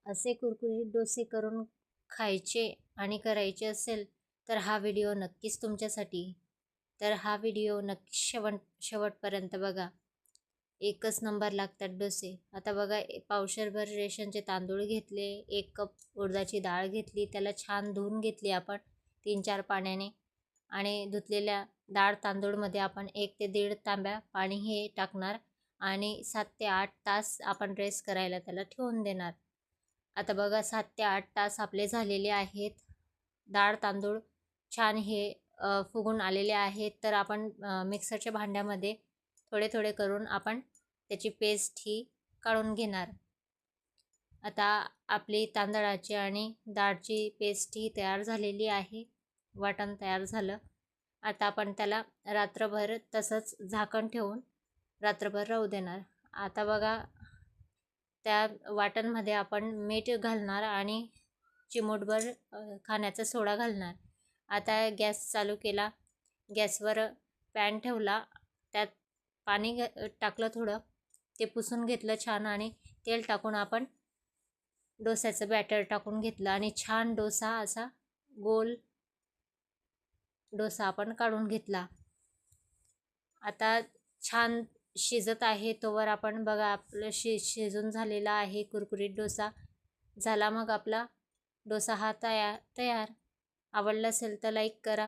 असे कुरकुरीत डोसे करून खायचे आणि करायचे असेल तर हा व्हिडिओ नक्कीच तुमच्यासाठी. तर हा व्हिडिओ नक्की शेवटपर्यंत बघा. एकच नंबर लागतात डोसे. आता बघा, पावशेरभर रेशनचे तांदूळ घेतले, 1 कप उडदाची डाळ घेतली, त्याला छान धुवून घेतली आपण 3-4 पाण्याने. आणि धुतलेल्या डाळ तांदूळमध्ये आपण 1 ते 1.5 तांब्या पाणी हे टाकणार आणि 7 ते 8 तास आपण रेस्ट करायला त्याला ठेवून देणार. आता बघा 7 ते 8 तास आपले झालेले आहेत. डाळ तांदूळ छान हे फुगून आलेले आहेत. तर आपण मिक्सरच्या भांड्यामध्ये थोडे थोडे करून आपण त्याची पेस्ट ही काढून घेणार. आता आपली तांदळाची आणि डाळची पेस्ट ही तयार झालेली आहे. वाटण तयार झालं. आता आपण त्याला रात्रभर तसंच झाकण ठेवून रात्रभर राहू देणार. आता बघा, त्या वाटणमध्ये आपण मीठ घालणार आणि चिमूटभर खाण्याचा सोडा घालणार. आता गॅस चालू केला, गॅसवर पॅन ठेवला, त्यात पाणी टाकलं थोडं, ते पुसून घेतलं छान आणि तेल टाकून आपण डोस्याचं बॅटर टाकून घेतलं आणि छान डोसा असा गोल डोसा आपण काढून घेतला. आता छान शिजत आहे तोवर आपण बघा, आपलं शिजून झालेला आहे कुरकुरीत डोसा झाला. मग आपला डोसा हा तयार. आवडला असेल तर लाईक करा.